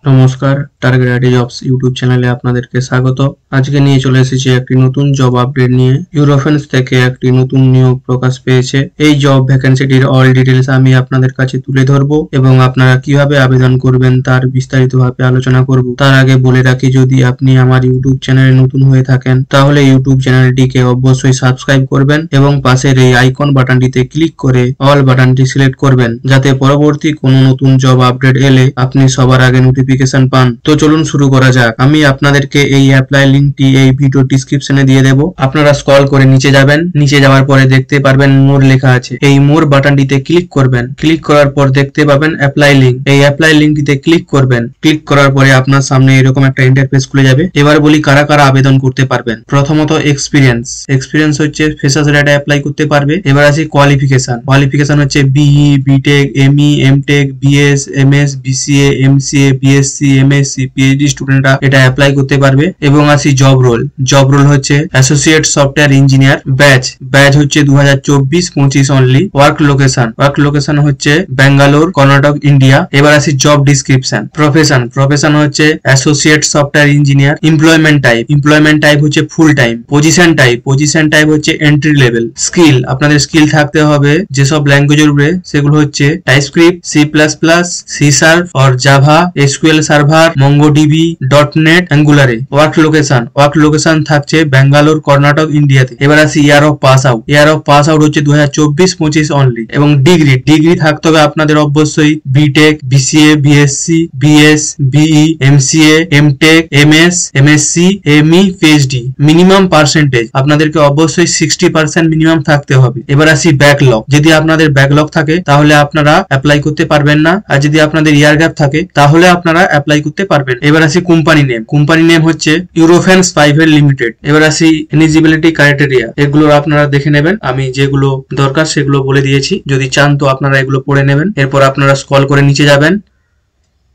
নমস্কার, target ID jobs YouTube চ্যানেলে আপনাদেরকে স্বাগত। আজকে নিয়ে চলে এসেছি একটি নতুন জব আপডেট নিয়ে। ইউরোফেন্স থেকে একটি নতুন নিয়োগ প্রকাশ পেয়েছে। এই জব ভ্যাকেন্সিটির অল ডিটেলস আমি আপনাদের কাছে তুলে ধরবো এবং আপনারা কিভাবে আবেদন করবেন তার বিস্তারিতভাবে আলোচনা করব। তার আগে বলে রাখি, যদি আপনি আমার ইউটিউব চ্যানেলে নতুন হয়ে থাকেন তাহলে ইউটিউব চ্যানেলটিকে অবশ্যই সাবস্ক্রাইব করবেন এবং পাশের এই আইকন বাটনটিতে ক্লিক করে অল বাটনটি সিলেক্ট করবেন, যাতে পরবর্তী কোনো নতুন জব আপডেট এলে আপনি সবার আগে নোটিফিকেশন পান। তো চলুন শুরু করা যাক। আমি আপনাদেরকে এই অ্যাপ্লাই লিংকটি এই ভিডিও ডেসক্রিপশনে দিয়ে দেব। আপনারা স্ক্রল করে নিচে যাবেন। নিচে যাওয়ার পরে দেখতে পারবেন মোর লেখা আছে। এই মোর বাটনটিতে ক্লিক করবেন। ক্লিক করার পর দেখতে পাবেন অ্যাপ্লাই লিংক। এই অ্যাপ্লাই লিংকটিতে ক্লিক করবেন। ক্লিক করার পরে আপনার সামনে এরকম একটা ইন্টারফেস খুলে যাবে। এবার বলি কারা কারা আবেদন করতে পারবেন। প্রথমত এক্সপিরিয়েন্স হচ্ছে ফ্রেশার্স রেটে অ্যাপ্লাই করতে পারবে। এবার আসি কোয়ালিফিকেশন হচ্ছে BE, BTech, ME, MTech, BS, MS, BCA, MCA, BSc, MSc, PhD স্টুডেন্টরা এটা অ্যাপ্লাই করতে পারবে। এবং আসি জব রোল হচ্ছে অ্যাসোসিয়েট সফটওয়্যার ইঞ্জিনিয়ার। ব্যাচ হচ্ছে 2024-25 অনলি। ওয়ার্ক লোকেশন হচ্ছে ব্যাঙ্গালোর, কর্ণাটক, ইন্ডিয়া। এবার আসি জব ডিসক্রিপশন। প্রফেশন হচ্ছে associate software engineer. Employment type হচ্ছে ফুল টাইম। পজিশন টাইপ হচ্ছে এন্ট্রি লেভেল। স্কিল, আপনাদের স্কিল থাকতে হবে যেসব ল্যাঙ্গুয়েজের উপরে, সেগুলো হচ্ছে টাইপস্ক্রিপ্ট, সি শার্প और Java, SQL server, MongoDB, .NET, অ্যাঙ্গুলারে। ওয়ার্ক লোকেশন থাকছে ব্যাঙ্গালোর, কর্ণাটক, ইন্ডিয়াতে। এবার আসি ইয়ার অফ পাস আউট হচ্ছে 2024-25 অনলি। এবং ডিগ্রি থাকতে হবে আপনাদের অবশ্যই BTech, BCA, BSc, BS, BE, MCA, MTech, MS, MSc, ME, PhD. Minimum percentage আপনাদেরকে অবশ্যই 60% মিনিমাম থাকতে হবে। এবার আসি ব্যাকলগ। যদি আপনাদের ব্যাকলগ থাকে তাহলে আপনারা অ্যাপ্লাই করতে পারবেন না, আর যদি আপনাদের ইয়ার গ্যাপ থাকে তাহলে আপনারা অ্যাপ্লাই করতে পারবেন। এবার আসি কোম্পানি নেম হচ্ছে ইউরোফেন্স প্রাইভেট লিমিটেড। এবার আসি এলিজিবিলিটি ক্রাইটেরিয়া। এগুলো আপনারা দেখে নেবেন, আমি যেগুলো দরকার সেগুলো বলে দিয়েছি। যদি চান তো আপনারা এগুলো পড়ে নেবেন। এরপর আপনারা স্ক্রল করে নিচে যাবেন।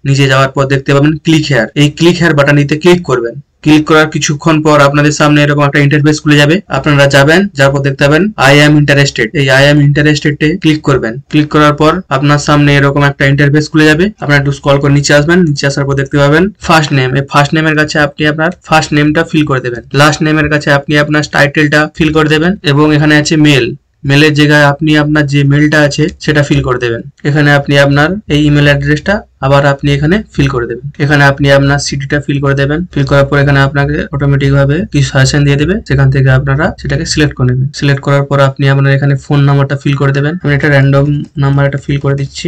নিচে যাওয়ার পর দেখতে পাবেন ক্লিক হেয়ার। এই ক্লিক হেয়ার বাটনটিতে ক্লিক করবেন। ক্লিক করার কিছুক্ষণ পর আপনাদের সামনে এরকম একটা ইন্টারফেস খুলে যাবে। আপনারা যাবেন, যার পর দেখতে পাবেন আই অ্যাম ইন্টারেস্টেড। এই আই অ্যাম ইন্টারেস্টেডে ক্লিক করবেন। ক্লিক করার পর আপনার সামনে এরকম একটা ইন্টারফেস খুলে যাবে। আপনারা একটু স্ক্রল করে নিচে আসবেন। নিচে আসার পর দেখতে পাবেন ফার্স্ট নেম। এই ফার্স্ট নেমের কাছে আপনি আপনার ফার্স্ট নেমটা ফিল করে দেবেন। লাস্ট নেমের কাছে আপনি আপনার টাইটেলটা ফিল করে দেবেন। এবং এখানে আছে মেলের জায়গায় আপনি আপনার যে মেলটা আছে সেটা ফিল করে দেবেন। এখানে আপনি আপনার এই ইমেল অ্যাড্রেসটা আবার আপনি এখানে ফিল করে দেবেন। এখানে আপনি আপনার সিটিটা ফিল করে দেবেন। ফিল করার পর এখানে আপনাকে অটোমেটিক ভাবে কিছু সাজেশন দিয়ে দেবে, সেখান থেকে আপনারা সেটাকে সিলেক্ট করে নেবেন। সিলেক্ট করার পর আপনি আপনার এখানে ফোন নাম্বারটা ফিল করে দেবেন। আমি একটা র্যান্ডম নাম্বার একটা ফিল করে দিচ্ছি।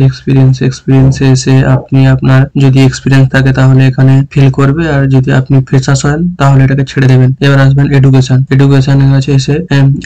এক্সপিরিয়েন্সে এসে আপনি আপনার যদি এক্সপিরিয়েন্স থাকে তাহলে এখানে ফিল করবে, আর যদি আপনি ফ্রেশার্স হন তাহলে এটাকে ছেড়ে দেবেন। এবার আসবেন এডুকেশনের কাছে এসে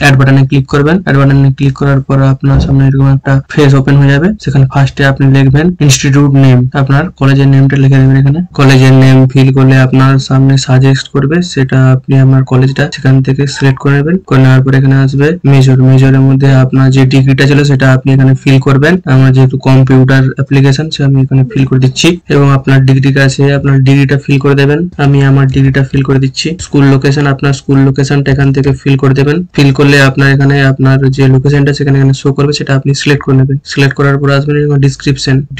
অ্যাড বাটনে ক্লিক করবেন। অ্যাড বাটনে ক্লিক করার পর আপনার সামনে এরকম একটা পেজ ওপেন হয়ে যাবে। সেখানে ফার্স্টে আপনি লিখবেন ইনস্টিটিউট নেম, আপনার কলেজের নেমটা লিখে দেবেন। এখানে কলেজের নেম ফিল করলে আপনার সামনে সাজেস্ট করবে, সেটা আপনি আপনার কলেজটা সেখান থেকে সিলেক্ট করে নেবেন। করে নেওয়ার পর এখানে আসবে মেজরের মধ্যে আপনার যে ডিগ্রিটা ছিল সেটা আপনি এখানে ফিল করবেন। আমার যেহেতু কম্পিউটার অ্যাপ্লিকেশন সে আমি এখানে ফিল করে দিচ্ছি। এবং আপনার ডিগ্রি কাছে আপনার ডিগ্রিটা ফিল করে দেবেন। আমি আমার ডিগ্রিটা ফিল করে দিচ্ছি। স্কুল লোকেশন, আপনার স্কুল লোকেশনটা এখান থেকে ফিল করে দেবেন। ফিল করলে আপনার এখানে আপনার যে লোকেশনটা সেখানে শো করবে, সেটা আপনি সিলেক্ট করে নেবেন। সিলেক্ট করার পর আসবেন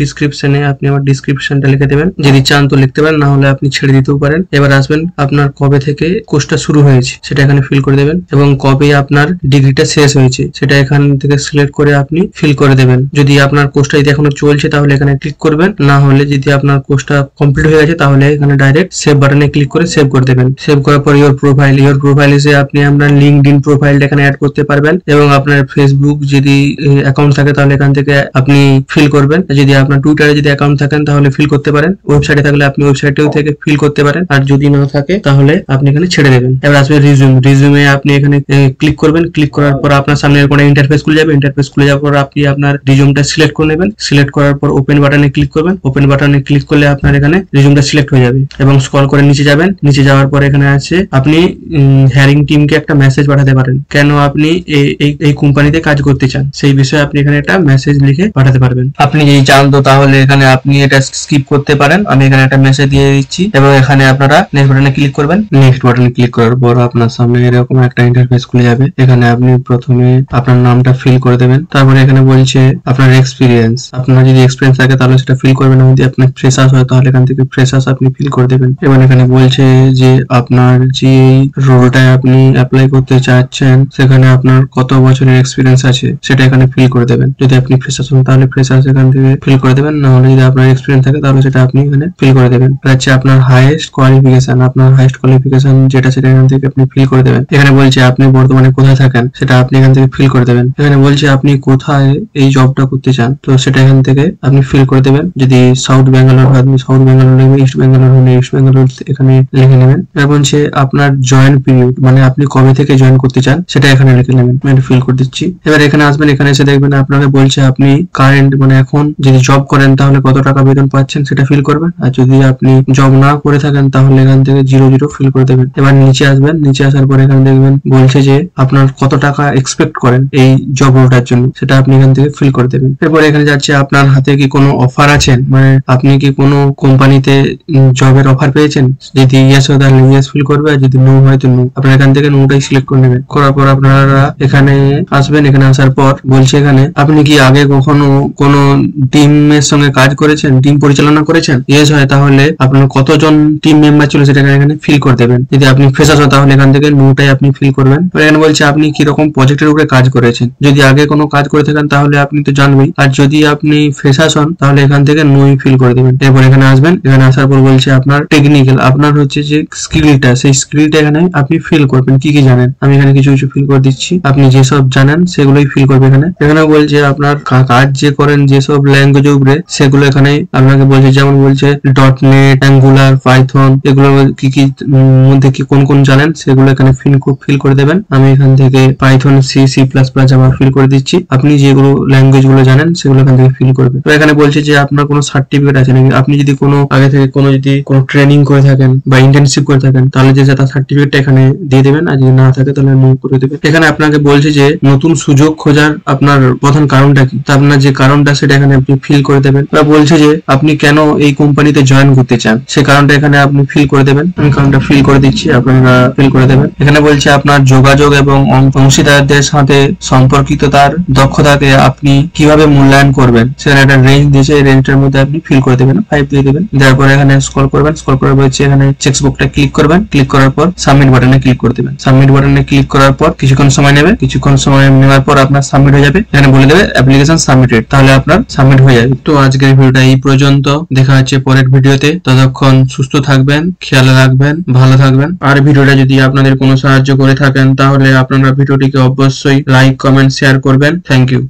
ডিসক্রিপশনে আপনি আমার ডিসক্রিপশনটা লিখে দেবেন। যদি চান তো লিখতে পারেন, না হলে আপনি ছেড়ে দিতেও পারেন। এবার আসবেন আপনার কবে থেকে কোর্সটা শুরু হয়েছে সেটা এখানে ফিল করে দেবেন, এবং কবে আপনার ডিগ্রিটা শেষ হয়েছে সেটা এখান থেকে সিলেক্ট করে আপনি ফিল করে দেবেন। যদি আপনার কোর্সটা যদি এখনো চলছে তাহলে এখানে ক্লিক করবেন, না হলে যদি আপনার কোর্সটা কমপ্লিট হয়ে গেছে তাহলে এখানে ডাইরেক্ট সেভ বাটনে ক্লিক করে সেভ করে দেবেন। সেভ করার পর ইওর প্রোফাইল এসে আপনি আপনার লিঙ্কডইন প্রোফাইলটা এখানে অ্যাড করতে পারবেন, এবং আপনার ফেসবুক যদি অ্যাকাউন্ট থাকে তাহলে এখান থেকে আপনি ফিল করবেন। যদি আপনার টুইটারে যদি অ্যাকাউন্ট থাকেন তাহলে ফিল করতে পারেন। ওয়েবসাইটে থাকলে আপনি ওয়েবসাইটেও থেকে ফিল করতে পারেন, আর যদি না থাকে তাহলে আপনি এখানে ছেড়ে দেবেন। এবার আসবে রিজিউমে আপনি এখানে ক্লিক করবেন। ক্লিক করার পর আপনার সামনে কোনো ইন্টারফেস খুলে যাবে। ইন্টারফেস খুলে যাওয়ার পর আপনি আপনার রিজিউমটা সিলেক্ট করে নেবেন। সিলেক্ট করার পর ওপেন বাটনে ক্লিক করবেন। ওপেন বাটনে ক্লিক করলে আপনার এখানে রিজিউমটা সিলেক্ট হয়ে যাবে, এবং স্ক্রল করে নিচে যাবেন। নিচে যাওয়ার পর এখানে আছে আপনি হায়ারিং টিমকে একটা মেসেজ পাঠাতে পারেন, কেন আপনি এই কোম্পানিতে কাজ করতে চান সেই বিষয়ে আপনি এখানে একটা মেসেজ লিখে পাঠাতে পারবেন। আপনি যদি চান তো তাহলে এখানে এখানে আপনি এটা স্কিপ করতে পারেন। আমি এখানে একটা মেসেজ দিয়ে দিচ্ছি এবং এখানে আপনারা নেক্সট বাটনে ক্লিক করবেন। নেক্সট বাটনে ক্লিক করার পর আপনার সামনে এরকম একটা ইন্টারফেস খুলে যাবে। এখানে আপনি প্রথমে আপনার নামটা ফিল করে দেবেন। তারপরে এখানে বলছে আপনার এক্সপিরিয়েন্স, আপনার যদি এক্সপিরিয়েন্স থাকে তাহলে সেটা ফিল করবেন। যদি আপনার ফ্রেশার্স হয় তাহলে এখান থেকে ফ্রেশার্স আপনি ফিল করে দেবেন। এবার এখানে বলছে যে আপনার যে রোলটায় আপনি অ্যাপ্লাই করতে চাচ্ছেন সেখানে আপনার কত বছরের এক্সপিরিয়েন্স আছে সেটা এখানে ফিল করে দেবেন। যদি আপনি ফ্রেশার্স হন তাহলে ফ্রেশার্স এখান থেকে ফিল করে দেবেন, না হলে যদি আপনার এক্সপিরিয়েন্স থাকে তাহলে সেটা আপনি এখানে ফিল করে দেবেন। হচ্ছে আপনার হাইয়েস্ট কোয়ালিফিকেশন, আপনার হাইয়েস্ট কোয়ালিফিকেশন যেটা সেটা এখান থেকে আপনি ফিল করে দেবেন। এখানে বলছে আপনি বর্তমানে কোথায় থাকেন সেটা আপনি এখান থেকে ফিল করে দেবেন। এখানে বলছে আপনি কোথায় এই জবটা করতে চান, তো সেটা এখান থেকে আপনি ফিল করে দেবেন। যদি সাউথ বেঙ্গালোর হয় আপনি সাউথ বেঙ্গালোর লিখবেন, ইস্ট বেঙ্গালোর হলে ইস্ট বেঙ্গালোর এখানে লিখে নেবেন। এবার বলছে আপনার জয়েন পিরিয়ড, মানে আপনি কবে থেকে জয়েন করতে চান সেটা এখানে লিখে নেবেন। আমি ফিল করে দিচ্ছি। এবার এখানে আসবেন, এখানে এসে দেখবেন আপনাকে বলছে আপনি কারেন্ট মানে এখন যদি জব করেন তাহলে কত টাকা বেতন পাচ্ছেন সেটা ফিল করবেন, আর যদি আপনি জব না করে থাকেন তাহলে এখান থেকে 0 ফিল করে দেবেন। এবার নিচে আসবেন, নিচে আসার পর এখানে দেখবেন বলছে যে আপনার কত টাকা এক্সপেক্ট করেন এই জব রোলটার জন্য সেটা আপনি এখান থেকে ফিল করে দেবেন। এরপর এখানে যাচ্ছে আপনার হাতে কি কোনো অফার আছেন, মানে আপনি কি কোনো কোম্পানিতে জবের অফার পেয়েছেন। যদি ইয়েস হয় তাহলে ইয়েস ফিল করবে, আর যদি নো হয় তো নো। আপনারা এখান থেকে নোটাই সিলেক্ট করে নেবেন। করার পর আপনারা এখানে আসবেন। এখানে আসার পর বলছে এখানে আপনি কি আগে কখনো কোনো টিমের সঙ্গে কাজ করেছেন, টিম পরিচালনা করেছেন। ইয়েস হয় তাহলে আপনার কতজন টিম মেম্বার ছিল সেটা এখানে ফিল করে দেবেন। যদি আপনি ফ্রেশার্স হন তাহলে এখান থেকে নোটাই আপনি ফিল করবেন। এখানে বলছে আপনি কি রকম প্রজেক্টের উপরে কাজ করেছেন। যদি আগে কোনো কাজ করে থাকেন তাহলে আপনি তো জানবেই, আর যদি আপনি ফ্রেশার্স হন তাহলে এখান থেকে নোই ফিল করে দেবেন। এরপর এখানে আসবেন। এখানে আসার পর বলছে আপনার টেকনিক্যাল, আপনার হচ্ছে যে স্কিলটা, সেই স্কিলটা এখানে আপনি ফিল করবেন, কি কি জানেন। আমি এখানে কিছু কিছু ফিল করে দিচ্ছি। আপনি যেসব জানেন সেগুলোই ফিল করবে। এখানে বলছে আপনার কাজ যে করেন যেসব ল্যাঙ্গুয়েজের উপরে সেগুলো এখানে আপনাকে বলছে, যেমন বলছে .NET, অ্যাঙ্গুলার, পাইথন, এগুলো কি কি মধ্যে কি কোন কোন জানেন সেগুলো এখানে ফিল করে দেবেন। আমি এখান থেকে পাইথন, C++ আবার ফিল করে দিচ্ছি। আপনি যেগুলো ল্যাঙ্গুয়েজ গুলো জানেন সেগুলো এখান থেকে ফিল করবেন। তো এখানে বলছে যে আপনার কোনো সার্টিফিকেট আছে নাকি, আপনি যদি কোনো আগে থেকে যদি কোনো ট্রেনিং করে থাকেন বা ইন্টার্নশিপ করে থাকেন তাহলে যে তার সার্টিফিকেটটা এখানে দিয়ে দেবেন, আর যদি না থাকে তাহলে নো করে দেবেন। এখানে আপনাকে বলছে যে নতুন সুযোগ খোঁজার আপনার প্রধান কারণটা কি, তা আপনার যে কারণটা সেটা এখানে আপনি ফিল করে দেবেন। বা বলছে যে আপনি কেন এই কোম্পানিতে জয়েন করতে চান সে কারণটা এখানে আপনি ফিল করে দেবেন। আমি কারণটা ফিল করে দিচ্ছি, আপনারা ফিল করে দেবেন। এখানে বলছে আপনার যোগাযোগ এবং অংশীদারদের সাথে সম্পর্কিত তার দক্ষতাকে আপনি কিভাবে মূল্যায়ন করবেন সেখানে একটা রেঞ্জ দিয়েছে, এই রেঞ্জটার মধ্যে আপনি ফিল করে দেবেন, 5 দিয়ে দেবেন। তারপর এখানে স্ক্রল করবেন, স্ক্রল করার পর এখানে চেকবক্সটা ক্লিক করবেন, ক্লিক করার পর সাবমিট বাটনে ক্লিক করে দেবেন। সাবমিট বাটনে ক্লিক করার পর কিছুক্ষণ সময় নেবে, কিছুক্ষণ সময় নেওয়ার পর আপনার সাবমিট হয়ে যাবে। এখানে বলে দেবে অ্যাপ্লিকেশন সাবমিটেড, তাহলে আপনার সাবমিট হয়ে যাবে। তো আজকের ভিডিওটা এই পর্যন্ত, দেখা হচ্ছে পরের ভিডিওতে। ততক্ষণ সুস্থ থাকবেন, খেয়াল রাখবেন, ভালো থাকবেন। আর ভিডিওটা যদি আপনাদের কোনো সাহায্য করে থাকেন তাহলে আপনারা ভিডিওটিকে অবশ্যই লাইক, কমেন্ট, শেয়ার করবেন। Thank you.